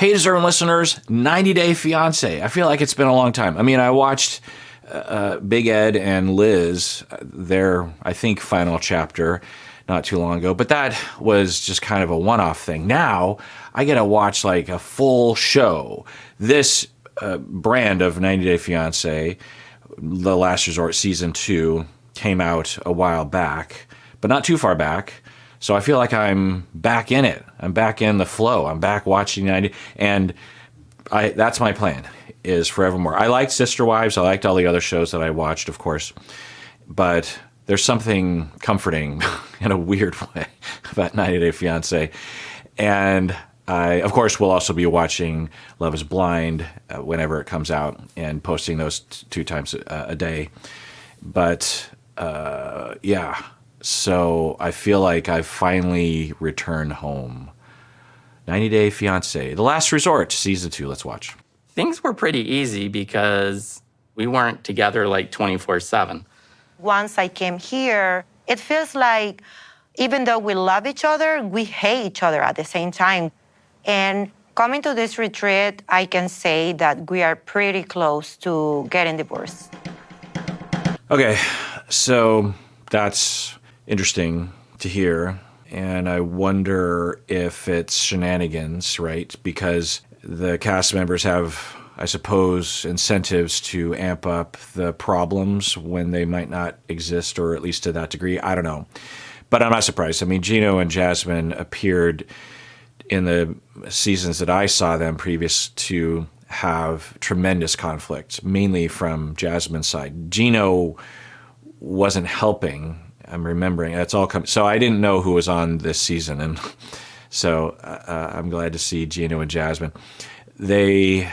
Hey, deserving listeners, 90 Day Fiancé. I feel like it's been a long time. I mean, I watched Big Ed and Liz, their, I think, final chapter not too long ago, but that was just kind of a one-off thing. Now, I get to watch like a full show. This brand of 90 Day Fiancé, The Last Resort Season 2, came out a while back, but not too far back. So I feel like I'm back in it. I'm back in the flow. I'm back watching 90, and that's my plan, is forevermore. I liked Sister Wives. I liked all the other shows that I watched, of course, but there's something comforting in a weird way about 90 Day Fiancé. And I, of course, will also be watching Love is Blind whenever it comes out and posting those 2 times a day. But yeah, so I feel like I've finally returned home. 90 Day Fiancé, The Last Resort, Season 2. Let's watch. Things were pretty easy because we weren't together like 24/7. Once I came here, it feels like even though we love each other, we hate each other at the same time. And coming to this retreat, I can say that we are pretty close to getting divorced. Okay, so that's interesting to hear. And I wonder if it's shenanigans, right? Because the cast members have, I suppose, incentives to amp up the problems when they might not exist, or at least to that degree. I don't know. But I'm not surprised. I mean, Gino and Jasmine appeared in the seasons that I saw them previous to have tremendous conflict, mainly from Jasmine's side. Gino wasn't helping. I'm remembering. It's all come. So I didn't know who was on this season, and so I'm glad to see Gino and Jasmine. They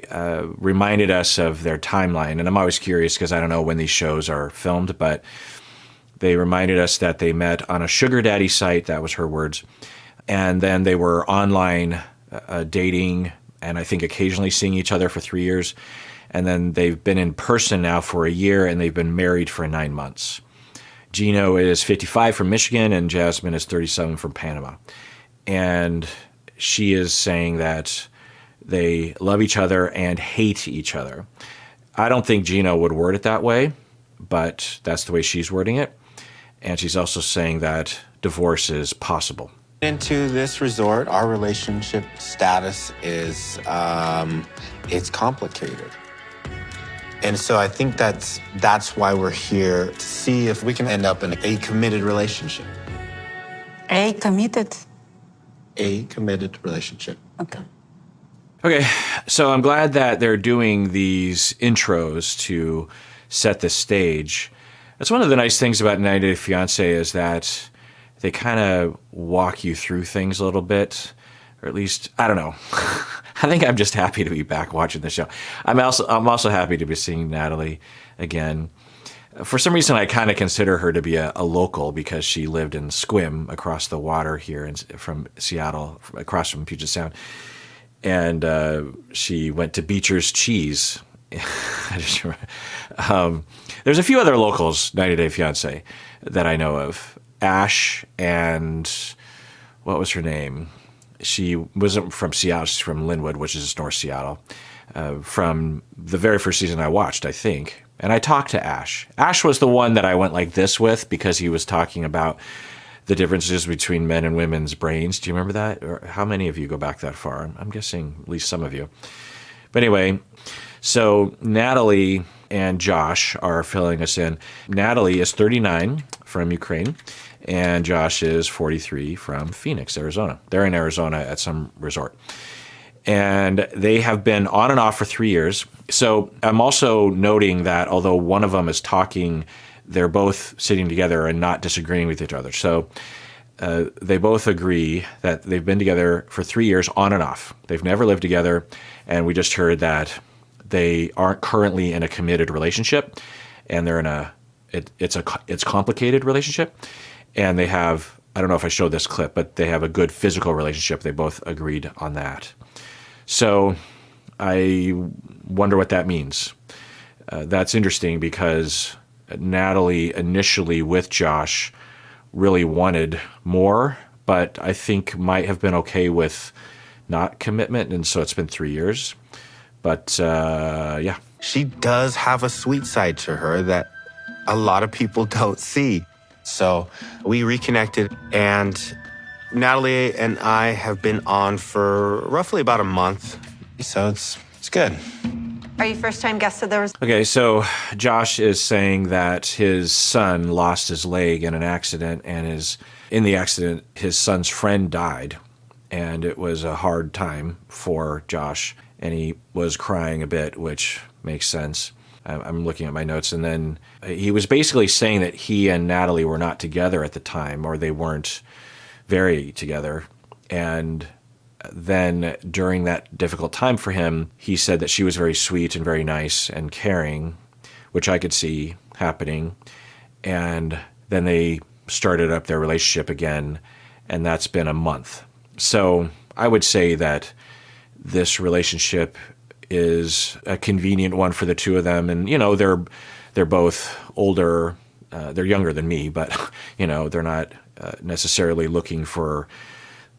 reminded us of their timeline, and I'm always curious because I don't know when these shows are filmed, but they reminded us that they met on a sugar daddy site. That was her words. And then they were online dating, and I think occasionally seeing each other for 3 years. And then they've been in person now for a year, and they've been married for 9 months. Gino is 55 from Michigan, and Jasmine is 37 from Panama. And she is saying that they love each other and hate each other. I don't think Gino would word it that way, but that's the way she's wording it. And she's also saying that divorce is possible. Into this resort, our relationship status is, it's complicated. And so I think that's why we're here, to see if we can end up in a committed relationship. A committed? A committed relationship. Okay. Okay, so I'm glad that they're doing these intros to set the stage. That's one of the nice things about 90 Day Fiancé, is that they kind of walk you through things a little bit, or at least, I don't know. I think I'm just happy to be back watching the show. I'm also happy to be seeing Natalie again. For some reason, I kind of consider her to be a local because she lived in Sequim across the water here from Seattle, across from Puget Sound. And she went to Beecher's Cheese. I just remember. There's a few other locals, 90 Day Fiancé, that I know of. Ash and what was her name? She wasn't from Seattle. She's from Linwood, which is North Seattle. From the very first season I watched, I think. And I talked to Ash. Ash was the one that I went like this with because he was talking about the differences between men and women's brains. Do you remember that? Or how many of you go back that far? I'm guessing at least some of you. But anyway, so Natalie and Josh are filling us in. Natalie is 39 from Ukraine, and Josh is 43 from Phoenix, Arizona. They're in Arizona at some resort. And they have been on and off for 3 years. So I'm also noting that although one of them is talking, they're both sitting together and not disagreeing with each other. So they both agree that they've been together for 3 years on and off. They've never lived together. And we just heard that they aren't currently in a committed relationship, and they're in it's complicated relationship. And they have, I don't know if I showed this clip, but they have a good physical relationship. They both agreed on that. So I wonder what that means. That's interesting because Natalie initially with Josh really wanted more, but I think might have been okay with not commitment. And so it's been 3 years. But yeah. She does have a sweet side to her that a lot of people don't see. So we reconnected, and Natalie and I have been on for roughly about a month. So it's good. Are you first-time guests of theirs? Okay, so Josh is saying that his son lost his leg in an accident, and in the accident, his son's friend died. And it was a hard time for Josh, and he was crying a bit, which makes sense. I'm looking at my notes, and then he was basically saying that he and Natalie were not together at the time, or they weren't very together. And then during that difficult time for him, he said that she was very sweet and very nice and caring, which I could see happening. And then they started up their relationship again, and that's been a month. So I would say that this relationship is a convenient one for the two of them. And, they're both older. They're younger than me, but, they're not necessarily looking for,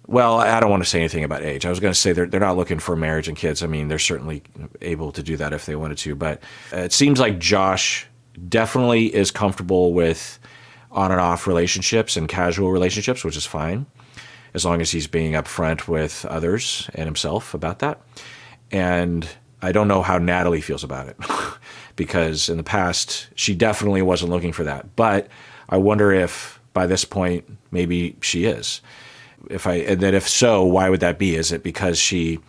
well, I don't want to say anything about age. I was going to say they're not looking for marriage and kids. I mean, they're certainly able to do that if they wanted to. But it seems like Josh definitely is comfortable with on and off relationships and casual relationships, which is fine, as long as he's being upfront with others and himself about that. And I don't know how Natalie feels about it, because in the past, she definitely wasn't looking for that. But I wonder if by this point, maybe she is. And then if so, why would that be? Is it because she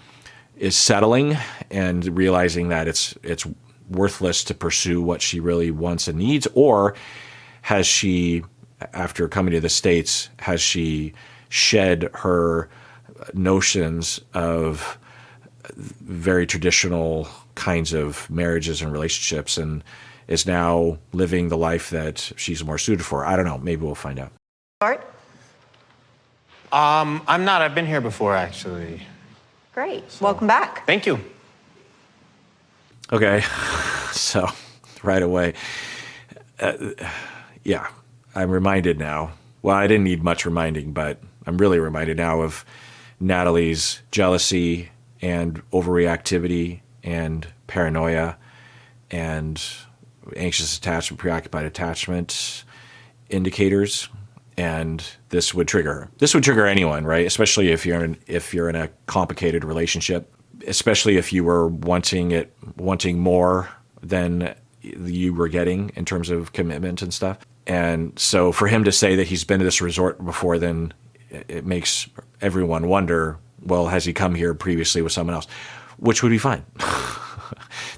is settling and realizing that it's worthless to pursue what she really wants and needs? Or has she, after coming to the States, has she shed her notions of very traditional kinds of marriages and relationships and is now living the life that she's more suited for? I don't know. Maybe we'll find out. Art? I'm not. I've been here before, actually. Great. Welcome back. Thank you. Okay. So right away, yeah, I'm reminded now. Well, I didn't need much reminding, but I'm really reminded now of Natalie's jealousy and overreactivity and paranoia and anxious attachment, preoccupied attachment indicators. And this would trigger her. This would trigger anyone, right? Especially if you're in a complicated relationship, especially if you were wanting more than you were getting in terms of commitment and stuff. And so for him to say that he's been to this resort before, then it makes everyone wonder, well, has he come here previously with someone else? Which would be fine.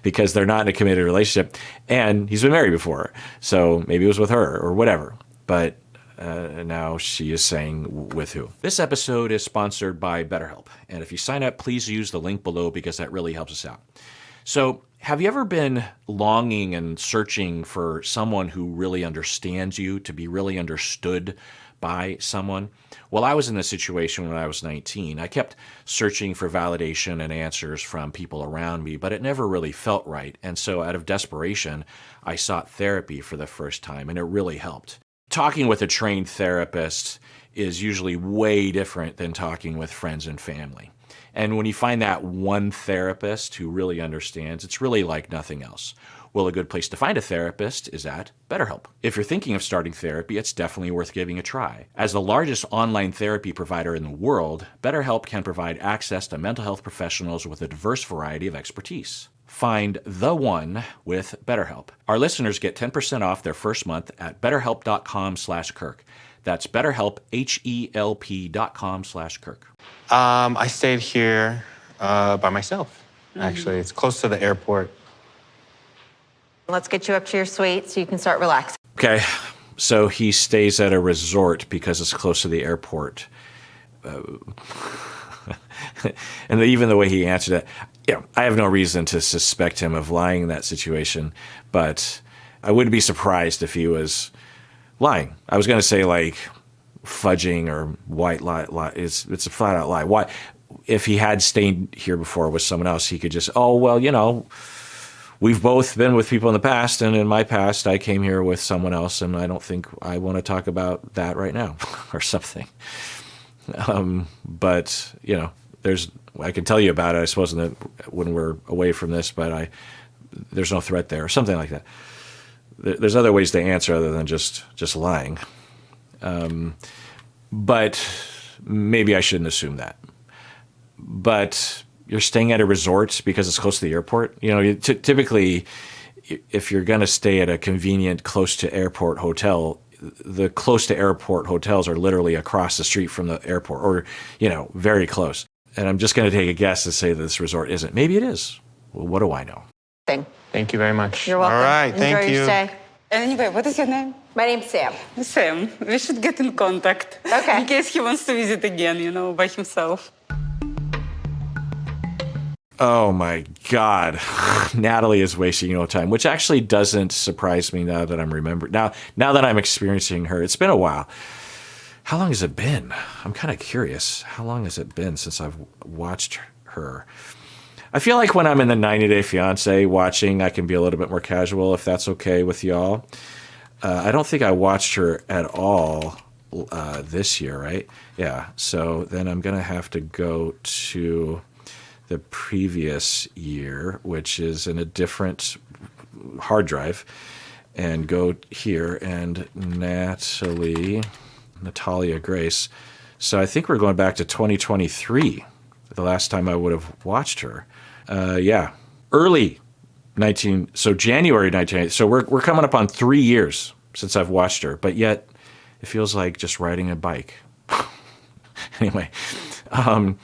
Because they're not in a committed relationship, and he's been married before. So maybe it was with her or whatever. But now she is saying with who. This episode is sponsored by BetterHelp. And if you sign up, please use the link below because that really helps us out. So have you ever been longing and searching for someone who really understands you, to be really understood by someone? Well, I was in this situation when I was 19. I kept searching for validation and answers from people around me, but it never really felt right. And so out of desperation, I sought therapy for the first time, and it really helped. Talking with a trained therapist is usually way different than talking with friends and family. And when you find that one therapist who really understands, it's really like nothing else. Well, a good place to find a therapist is at BetterHelp. If you're thinking of starting therapy, it's definitely worth giving a try. As the largest online therapy provider in the world, BetterHelp can provide access to mental health professionals with a diverse variety of expertise. Find the one with BetterHelp. Our listeners get 10% off their first month at betterhelp.com/Kirk. That's BetterHelp, HELP.com/Kirk. I stayed here by myself, actually. It's close to the airport. Let's get you up to your suite so you can start relaxing. Okay, so he stays at a resort because it's close to the airport. And even the way he answered it, I have no reason to suspect him of lying in that situation, but I wouldn't be surprised if he was lying. I was going to say like fudging or white lie. It's a flat out lie. Why? If he had stayed here before with someone else, he could just, we've both been with people in the past, and in my past, I came here with someone else, and I don't think I want to talk about that right now, or something. But there's I can tell you about it, I suppose, when we're away from this, but there's no threat there, or something like that. There's other ways to answer other than just lying. But maybe I shouldn't assume that. But you're staying at a resort because it's close to the airport. You know, typically, if you're going to stay at a convenient, close to airport hotel, the close to airport hotels are literally across the street from the airport, or, you know, very close. And I'm just going to take a guess and say that this resort isn't. Maybe it is. Well, what do I know? Thank you very much. You're welcome. All right, Enjoy thank your you. stay. Anyway, what is your name? My name's Sam. Sam. We should get in contact. Okay. In case he wants to visit again, you know, by himself. Oh my God. Natalie is wasting no time, which actually doesn't surprise me now that I'm remembering. Now that I'm experiencing her, it's been a while. How long has it been? I'm kind of curious. How long has it been since I've watched her? I feel like when I'm in the 90-Day Fiancé watching, I can be a little bit more casual, if that's okay with y'all. I don't think I watched her at all this year, right? Yeah. So then I'm going to have to go to the previous year, which is in a different hard drive, and go here, and Natalia Grace. So I think we're going back to 2023, the last time I would have watched her. Early 19, so January 1980. So we're coming up on 3 years since I've watched her, but yet it feels like just riding a bike. Anyway, I'm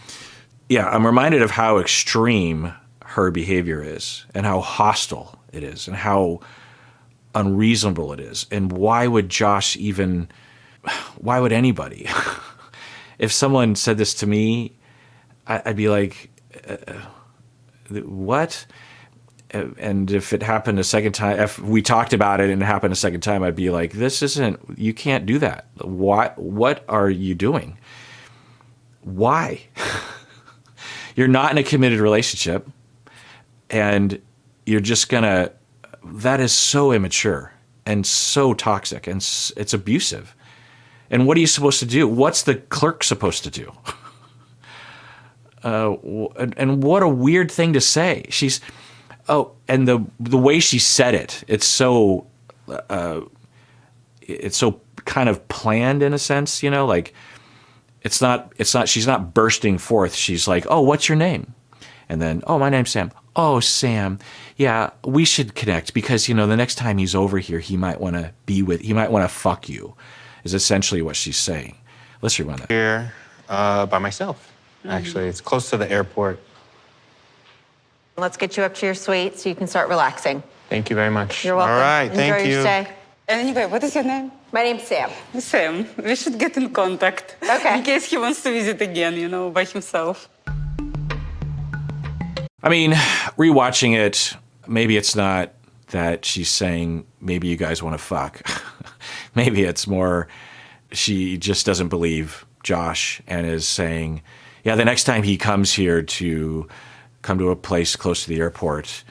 reminded of how extreme her behavior is, and how hostile it is, and how unreasonable it is. And why would anybody? If someone said this to me, I'd be like, what? And if it happened a second time, if we talked about it and it happened a second time, I'd be like, you can't do that. What are you doing? Why? You're not in a committed relationship, and you're just that is so immature and so toxic, and it's abusive. And what are you supposed to do? What's the clerk supposed to do? And what a weird thing to say. And the way she said it, it's so kind of planned in a sense, you know, like it's not, she's not bursting forth. She's like, oh, what's your name? And then, oh, my name's Sam. Oh, Sam. Yeah, we should connect because, you know, the next time he's over here, he might want to fuck you, is essentially what she's saying. Let's rewind that. Here by myself, actually. It's close to the airport. Let's get you up to your suite so you can start relaxing. Thank you very much. You're welcome. All right, Enjoy thank your you. stay. Anyway, what is your name? My name's Sam. Sam. We should get in contact. Okay. In case he wants to visit again, you know, by himself. I mean, rewatching it, maybe it's not that she's saying, maybe you guys want to fuck. Maybe it's more she just doesn't believe Josh and is saying, yeah, the next time he comes here to come to a place close to the airport,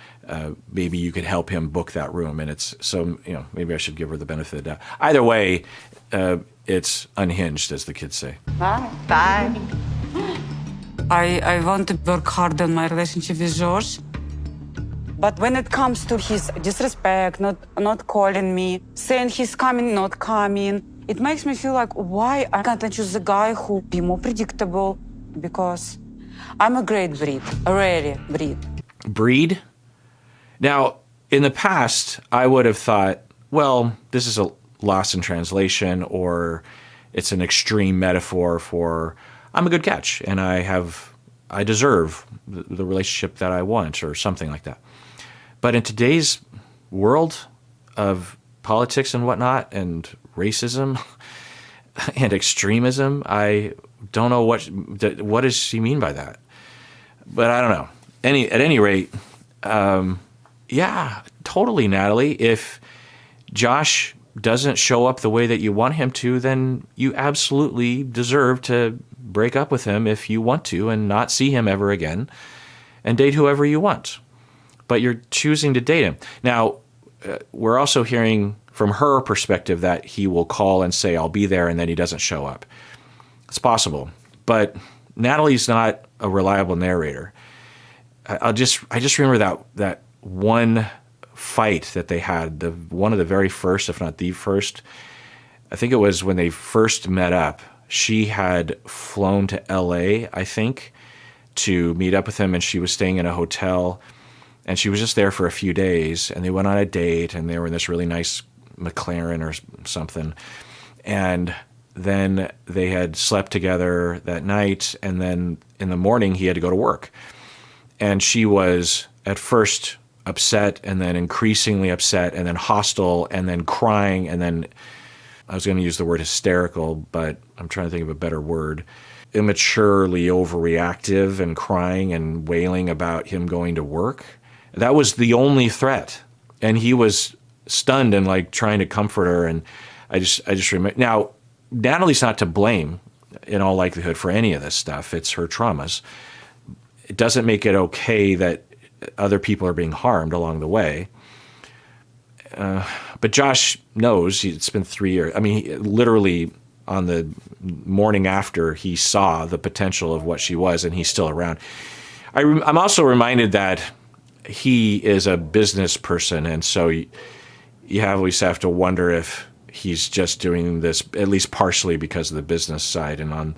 maybe you could help him book that room. And it's so, you know, maybe I should give her the benefit of the doubt. Either way, it's unhinged, as the kids say. Bye. Bye. I want to work hard on my relationship with Josh. But when it comes to his disrespect, not calling me, saying he's coming, not coming, it makes me feel like, why I can't choose a guy who be more predictable? Because I'm a great breed, a rare breed. Breed? Now, in the past, I would have thought, well, this is a loss in translation, or it's an extreme metaphor for I'm a good catch and I deserve the relationship that I want, or something like that. But in today's world of politics and whatnot, and racism and extremism, I don't know what does she mean by that. But I don't know. At any rate, yeah, totally, Natalie. If Josh doesn't show up the way that you want him to, then you absolutely deserve to break up with him if you want to, and not see him ever again, and date whoever you want. But you're choosing to date him. Now, we're also hearing from her perspective that he will call and say, I'll be there, and then he doesn't show up. It's possible. But Natalie's not a reliable narrator. I just remember that one fight that they had, one of the very first, if not the first. I think it was when they first met up. She had flown to LA, I think, to meet up with him, and she was staying in a hotel, and she was just there for a few days, and they went on a date, and they were in this really nice McLaren or something, and then they had slept together that night, and then in the morning he had to go to work. And she was at first upset, and then increasingly upset, and then hostile, and then crying, and then I was going to use the word hysterical, but I'm trying to think of a better word. Immaturely overreactive and crying and wailing about him going to work. That was the only threat. And he was stunned and like trying to comfort her. And I just remember. Now, Natalie's not to blame in all likelihood for any of this stuff. It's her traumas. It doesn't make it okay that other people are being harmed along the way. But Josh knows it's been 3 years. I mean, literally on the morning after, he saw the potential of what she was, and he's still around. I'm also reminded that he is a business person, and so you always have to wonder if he's just doing this at least partially because of the business side, and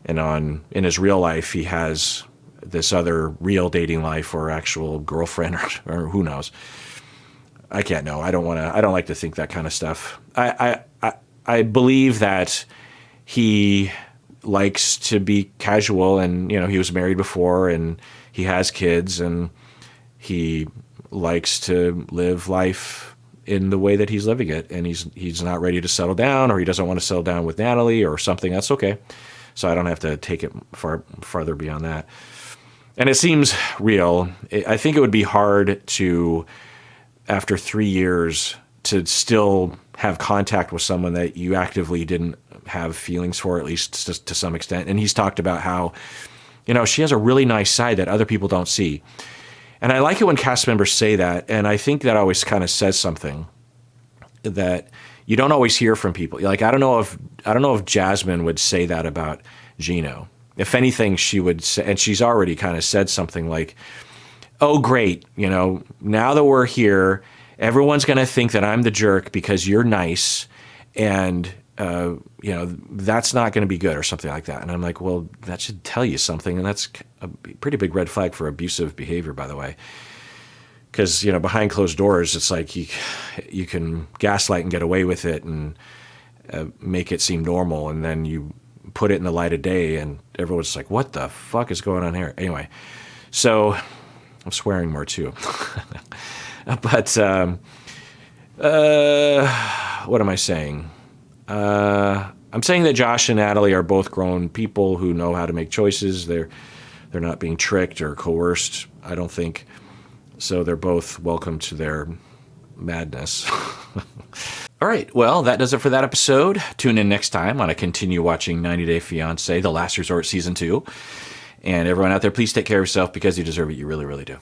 in his real life he has this other real dating life or actual girlfriend or who knows. I can't know. I don't like to think that kind of stuff. I believe that he likes to be casual, and he was married before, and he has kids, and he likes to live life in the way that he's living it, and he's not ready to settle down, or he doesn't want to settle down with Natalie or something. That's okay. So I don't have to take it farther beyond that. And it seems real. I think it would be hard to, after 3 years, to still have contact with someone that you actively didn't have feelings for, at least to some extent. And he's talked about how, she has a really nice side that other people don't see. And I like it when cast members say that. And I think that always kind of says something that you don't always hear from people. Like, I don't know if Jasmine would say that about Gino. If anything, she would say, and she's already kind of said something like, oh, great, now that we're here, everyone's going to think that I'm the jerk because you're nice, and, that's not going to be good or something like that. And I'm like, well, that should tell you something, and that's a pretty big red flag for abusive behavior, by the way. Because, behind closed doors, it's like you can gaslight and get away with it and make it seem normal, and then you put it in the light of day, and everyone's like, what the fuck is going on here? Anyway, so I'm swearing more too. But what am I saying? I'm saying that Josh and Natalie are both grown people who know how to make choices. They're not being tricked or coerced, I don't think. So they're both welcome to their madness. All right, well, that does it for that episode. Tune in next time on a continue watching 90 Day Fiancé, The Last Resort Season 2. And everyone out there, please take care of yourself because you deserve it. You really, really do.